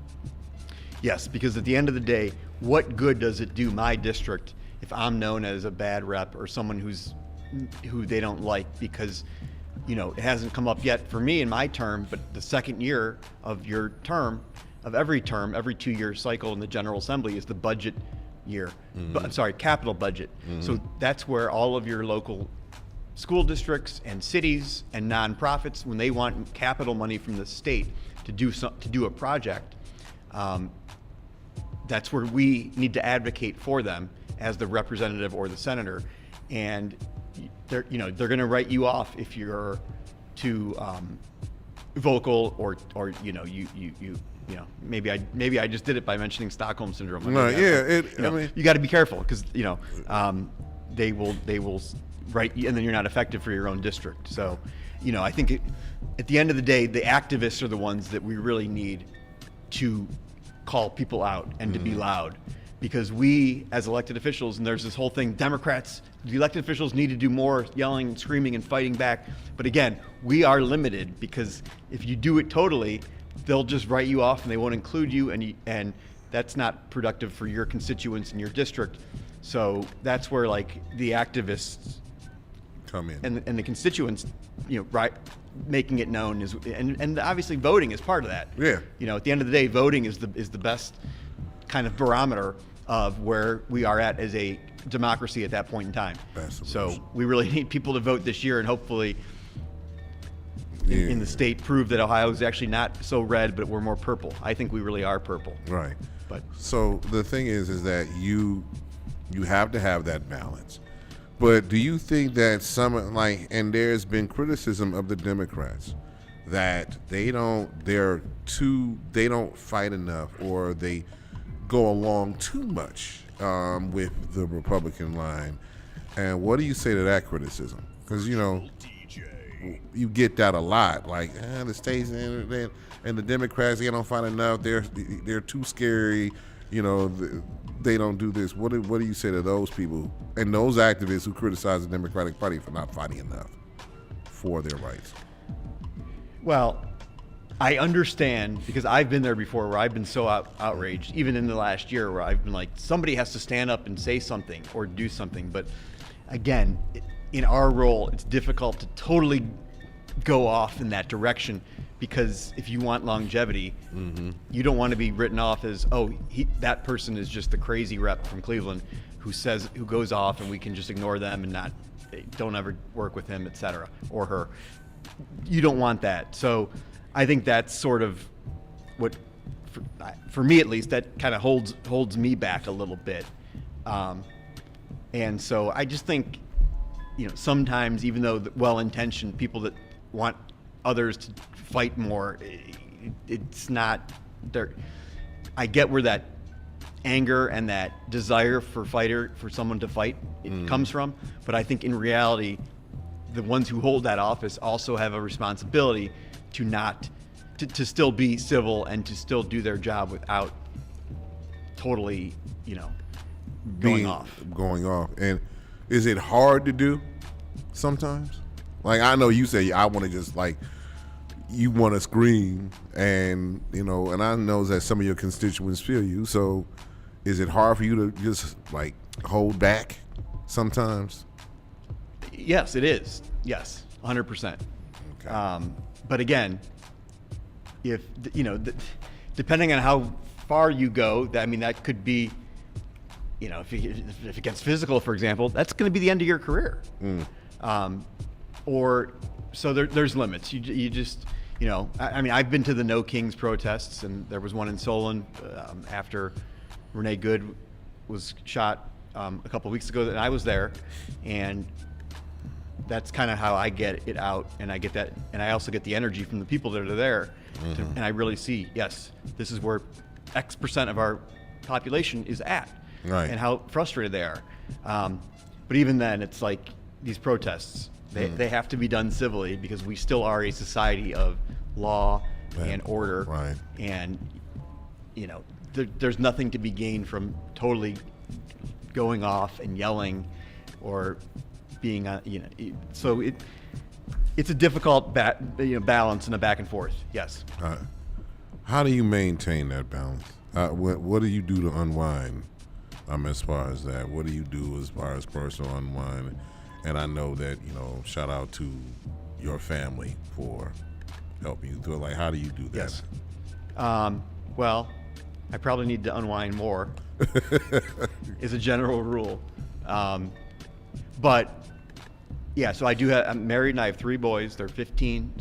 Yes, because at the end of the day, what good does it do my district if I'm known as a bad rep or someone who they don't like because, it hasn't come up yet for me in my term, but the second year of your term, of every 2-year cycle in the General Assembly is the budget year. Capital budget. So that's where all of your local school districts and cities and nonprofits, when they want capital money from the state to do a project, that's where we need to advocate for them as the representative or the senator. And they're going to write you off if you're too vocal or maybe I just did it by mentioning Stockholm syndrome. You got to be careful because they will write you, and then you're not effective for your own district. So, I think at the end of the day, the activists are the ones that we really need to call people out and to be loud. Because we, as elected officials, and there's this whole thing, the elected officials need to do more yelling and screaming and fighting back. But again, we are limited because if you do it totally, they'll just write you off and they won't include you, and that's not productive for your constituents in your district. So that's where the activists come in and the constituents, making it known is, and obviously voting is part of that. Yeah. At the end of the day, voting is the best kind of barometer of where we are at as a democracy at that point in time. So we really need people to vote this year, and hopefully in the state prove that Ohio is actually not so red, but we're more purple. I think we really are purple. Right. But so the thing is that you have to have that balance. But do you think that and there's been criticism of the Democrats that they don't fight enough, or they go along too much with the Republican line. And what do you say to that criticism? Because you get that a lot, like the states and the Democrats, they don't fight enough. They're too scary. They don't do this. What do you say to those people and those activists who criticize the Democratic Party for not fighting enough for their rights? Well, I understand, because I've been there before where I've been so outraged, even in the last year, where I've been like, somebody has to stand up and say something or do something. But again, in our role, it's difficult to totally go off in that direction, because if you want longevity, you don't want to be written off as, that person is just the crazy rep from Cleveland who goes off and we can just ignore them and don't ever work with him, etc., or her. You don't want that. So I think that's sort of what, for me at least, that kind of holds me back a little bit. And so I just think, sometimes, even though well-intentioned people that want others to fight more, it's not there. I get where that anger and that desire for someone to fight comes from, but I think in reality, the ones who hold that office also have a responsibility to still be civil and to still do their job without totally, going off. And is it hard to do sometimes? Like, I know you say I want to just you want to scream, and and I know that some of your constituents feel you. So is it hard for you to just hold back sometimes? Yes, it is. Yes, 100%. Okay. But again, if depending on how far you go, that could be, if it gets physical, for example, that's going to be the end of your career. So there's limits. You just, I've been to the No Kings protests, and there was one in Solon after Renee Good was shot a couple of weeks ago, and I was there, and that's kind of how I get it out, and I get that, and I also get the energy from the people that are there, and I really see, yes, this is where X percent of our population is at, right, and how frustrated they are. But even then, it's like these protests, they have to be done civilly, because we still are a society of law and order, right, and there's nothing to be gained from totally going off and yelling or being so it's a difficult balance and a back and forth. Yes. How do you maintain that balance? What do you do to unwind as far as that? What do you do as far as personal unwind? And I know that, shout out to your family for helping you through it. How do you do that? Yes. Well, I probably need to unwind more is a general rule. But yeah, so I'm married and I have 3 boys. They're 17,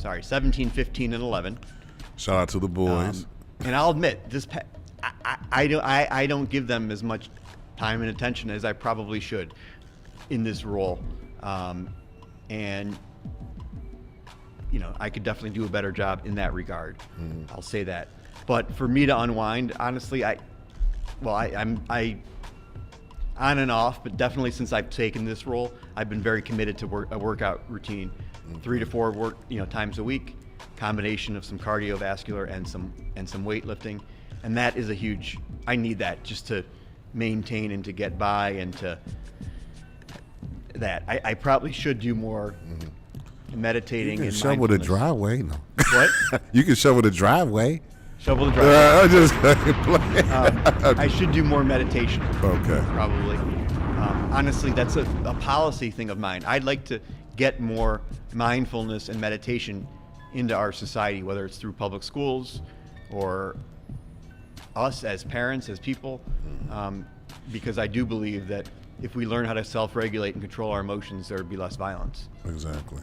15, and 11. Shout out to the boys. And I'll admit, I don't give them as much time and attention as I probably should in this role. And I could definitely do a better job in that regard. I'll say that. But for me to unwind, honestly, I'm on and off, but definitely since I've taken this role, I've been very committed to a workout routine, 3 to 4 times a week, combination of some cardiovascular and some weightlifting, and that is I need that just to maintain and to get by and to that. I probably should do more meditating. You can and shovel the driveway. No. What? You can shovel the driveway. Shovel the driveway. I I should do more meditation. Okay. Probably. Honestly, that's a policy thing of mine. I'd like to get more mindfulness and meditation into our society, whether it's through public schools or us as parents, as people, because I do believe that if we learn how to self-regulate and control our emotions, there would be less violence. Exactly.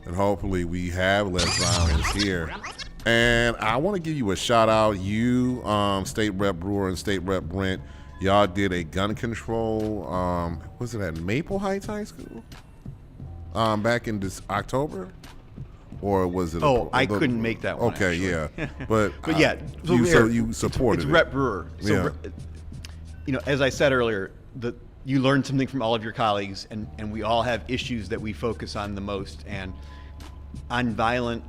And hopefully we have less violence here. And I want to give you a shout out. You, State Rep Brewer and State Rep Brent, y'all did a gun control, was it at Maple Heights High School? Back in this October? or was it? I couldn't make that one. Okay, actually. yeah, but yeah, you supported it's it. Rep Brewer. So, Yeah. As I said earlier, you learn something from all of your colleagues, and we all have issues that we focus on the most. And on violence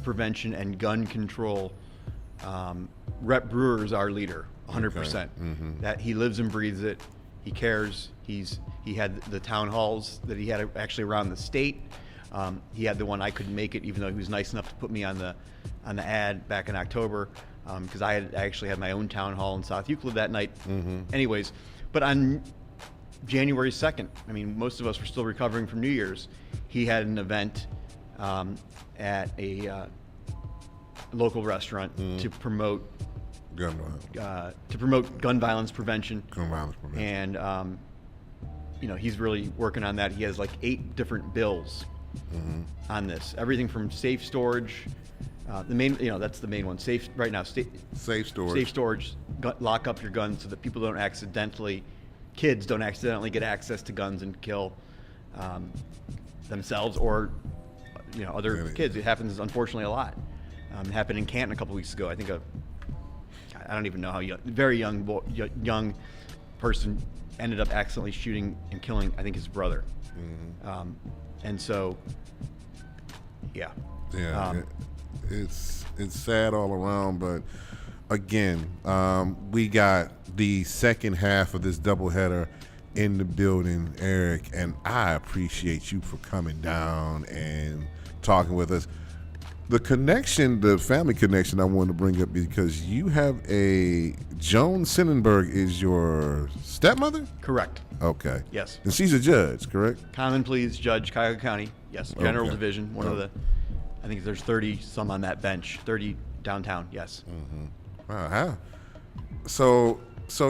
prevention and gun control, Rep Brewer is our leader, 100%. Okay. That he lives and breathes it. He cares. He had the town halls that he had actually around the state. He had the one I couldn't make it, even though he was nice enough to put me on the ad back in October, because I actually had my own town hall in South Euclid that night. Anyways, but on January 2nd, I mean, most of us were still recovering from New Year's. He had an event at a local restaurant to promote gun violence prevention. And he's really working on that. He has like 8 different bills on this. Everything from safe storage. The main, that's the main one. Safe right now. Safe storage. Safe storage. Lock up your guns so that kids don't accidentally get access to guns and kill themselves or other kids. It happens unfortunately a lot. It happened in Canton a couple weeks ago. I think I don't even know how young, very young person ended up accidentally shooting and killing, I think, his brother. And so, yeah. It's sad all around, but again, we got the second half of this doubleheader in the building, Eric, and I appreciate you for coming down and talking with us. The connection, the family connection I wanted to bring up because you have Joan Synenberg is your stepmother? Correct. Okay. Yes. And she's a judge, correct? Common Pleas Judge, Cuyahoga County. Yes. General Division. One of the, I think there's 30 some on that bench. 30 downtown. Yes. Wow. So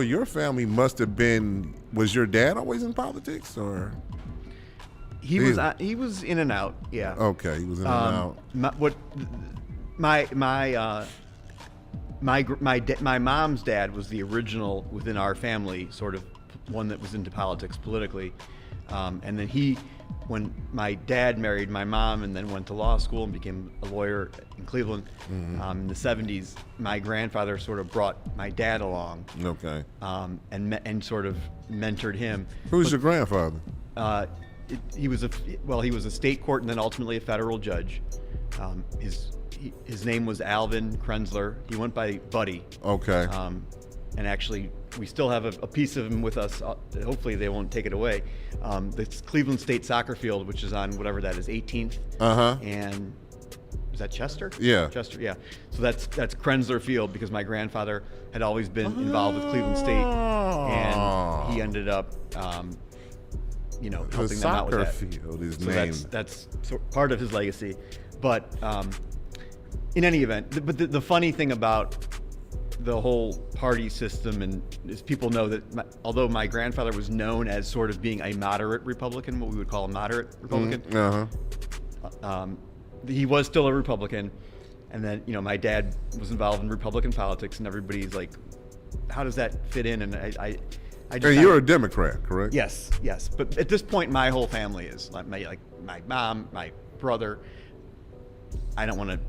your family must have been. Was your dad always in politics, or? He was in and out. Yeah. Okay, he was in and out. My mom's dad was the original within our family, sort of one that was into politics politically, and then when my dad married my mom and then went to law school and became a lawyer in Cleveland in the 70s, my grandfather sort of brought my dad along. Okay. And sort of mentored him. Who's your grandfather? He was a state court and then ultimately a federal judge. His name was Alvin Krenzler. He went by Buddy. Okay. And actually, we still have a piece of him with us. Hopefully, they won't take it away. The Cleveland State Soccer Field, which is on whatever that is, 18th. And is that Chester? Yeah. Chester. Yeah. So that's Krenzler Field because my grandfather had always been involved with Cleveland State, and he ended up. Helping them out with that. Field is so named. That's part of his legacy. But in any event, but the funny thing about the whole party system is people know that although my grandfather was known as sort of being a moderate Republican, what we would call a moderate Republican, he was still a Republican. And then, my dad was involved in Republican politics, and everybody's like, how does that fit in? And I just, you're a Democrat, correct? Yes. But at this point, my whole family is my mom, my brother. I don't want to.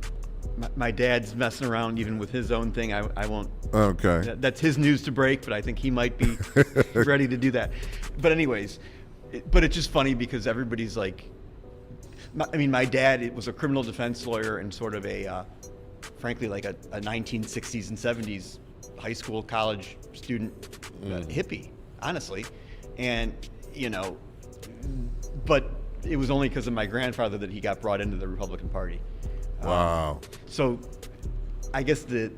My dad's messing around even with his own thing. I won't. Okay. That's his news to break, but I think he might be ready to do that. But anyways, it's just funny because everybody's like. My dad was a criminal defense lawyer and sort of frankly, like a 1960s and 70s high school, college student hippie, honestly. And, but it was only because of my grandfather that he got brought into the Republican Party. Wow. So I guess the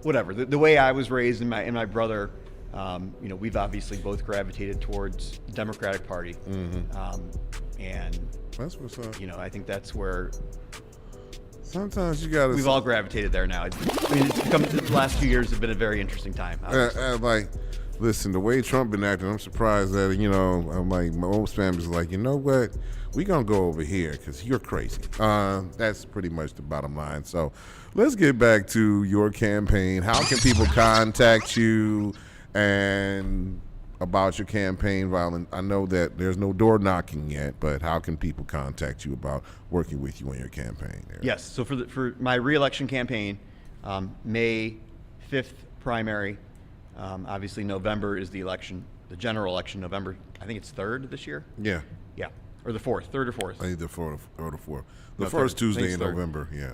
way I was raised and my brother, we've obviously both gravitated towards the Democratic Party. And that's what's up. I think that's where sometimes you gotta. We've all gravitated there now. The last few years have been a very interesting time. Listen, the way Trump been acting, I'm surprised that I'm like my old family's like, you know what, we gonna go over here because you're crazy. That's pretty much the bottom line. So let's get back to your campaign. How can people contact you and about your campaign, Violent? I know that there's no door knocking yet, but how can people contact you about working with you on your campaign? Eric? Yes. So for my re-election campaign, May 5th primary. Obviously, November is the election, the general election. November, I think it's 3rd this year. Yeah. Yeah, or the 4th, 3rd or 4th. I think the 4th or the 4th. The No, first 3rd. Tuesday in 3rd. November. Yeah.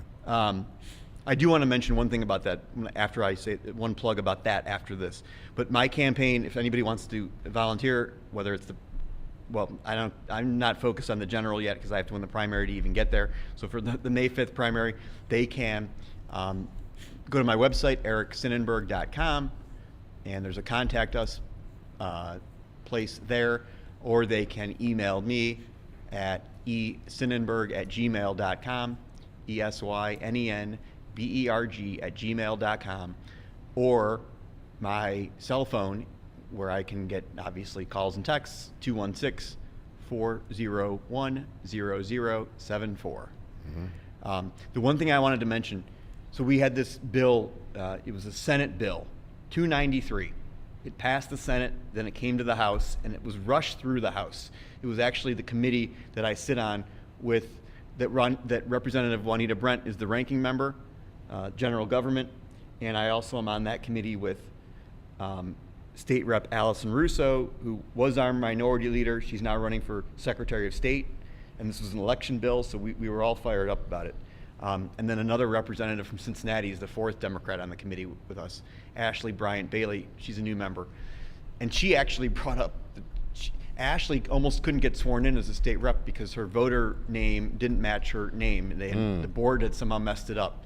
I do want to mention one thing about that after I say one plug about that after this. But my campaign, if anybody wants to volunteer, whether it's I'm not focused on the general yet because I have to win the primary to even get there. So for the May 5th primary, they can go to my website, ericsynenberg.com, and there's a contact us place there, or they can email me at esynenberg@gmail.com, esynenberg@gmail.com, or my cell phone, where I can get obviously calls and texts, 216-401-0074. The one thing I wanted to mention, so we had this bill, it was a Senate bill, 293. It passed the Senate, then it came to the House, and it was rushed through the House. It was actually the committee that I sit on with, that Representative Juanita Brent is the ranking member, General Government, and I also am on that committee with State Rep Allison Russo, who was our minority leader. She's now running for Secretary of State, and this was an election bill, so we were all fired up about it. And then another representative from Cincinnati is the 4th Democrat on the committee with us, Ashley Bryant Bailey. She's a new member. And she actually brought up, Ashley almost couldn't get sworn in as a state rep because her voter name didn't match her name. And the board had somehow messed it up.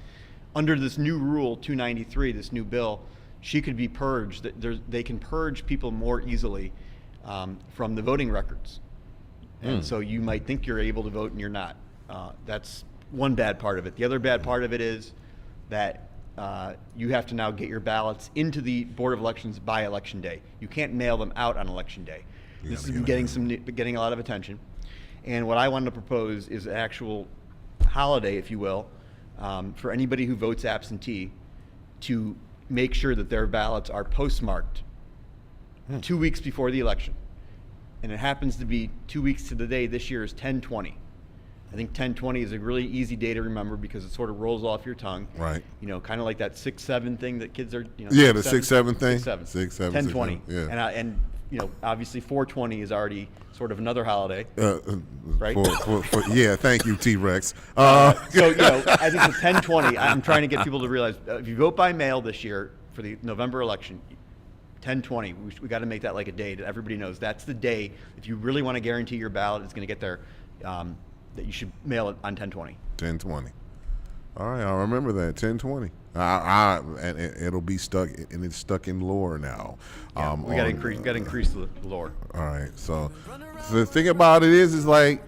Under this new rule, 293, this new bill, she could be purged. They can purge people more easily from the voting records. And so you might think you're able to vote and you're not. That's one bad part of it. The other bad part of it is that you have to now get your ballots into the Board of Elections by Election Day. You can't mail them out on Election Day. This has been getting a lot of attention. And what I wanted to propose is an actual holiday, if you will, for anybody who votes absentee to make sure that their ballots are postmarked 2 weeks before the election. And it happens to be 2 weeks to the day. This year is 10/20. I think 10/20 is a really easy day to remember because it sort of rolls off your tongue. Right. You know, kind of like that 6-7 thing that kids are, Yeah, the 6-7 thing. 6-7. 10/20. Yeah. And obviously 4/20 is already sort of another holiday. Right? Yeah, thank you, T-Rex. So, I think the 10/20, I'm trying to get people to realize, if you vote by mail this year for the November election, 10/20, we got to make that like a day that everybody knows. That's the day, if you really want to guarantee your ballot is going to get there, that you should mail it on 10/20. 10/20. All right, I'll remember that. 10/20. And it'll be stuck, and it's stuck in lore now. Yeah, we got to increase the lore. All right. So the thing about it is like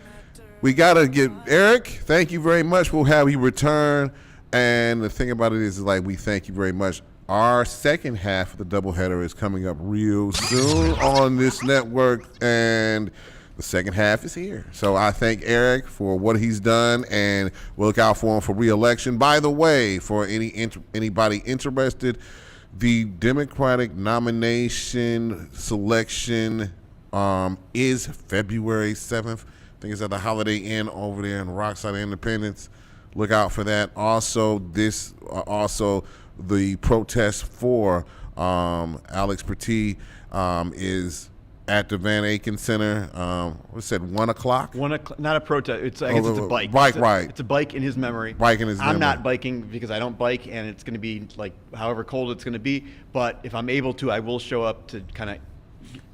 we got to get Eric. Thank you very much. We'll have you return. And the thing about it is like we thank you very much. Our second half of the doubleheader is coming up real soon on this network, and the second half is here. So I thank Eric for what he's done, and we'll look out for him for re-election. By the way, for anybody interested, the Democratic nomination selection is February 7th. I think it's at the Holiday Inn over there in Rockside Independence. Look out for that. Also, the protest for Alex Petit is at the Van Aken Center. What said 1 o'clock? 1 o'clock, not a protest. I guess it's a bike. Bike ride. It's a bike in his memory. I'm not biking because I don't bike, and it's going to be like however cold it's going to be. But if I'm able to, I will show up to kind of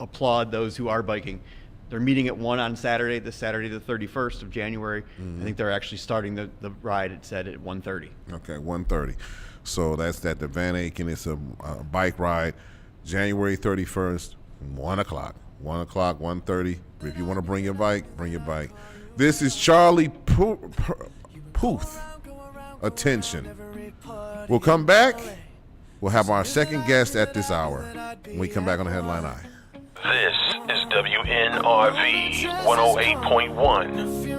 applaud those who are biking. They're meeting at 1 on Saturday, this Saturday the 31st of January. Mm-hmm. I think they're actually starting the ride, it said, at 1:30. Okay, 1:30. So that's at the Van Aken. It's a bike ride, January 31st, 1 o'clock. 1 o'clock, 1:30. If you want to bring your bike, bring your bike. This is Charlie Puth. Attention. We'll come back. We'll have our second guest at this hour when we come back on the Headline Eye. This is WNRV 108.1.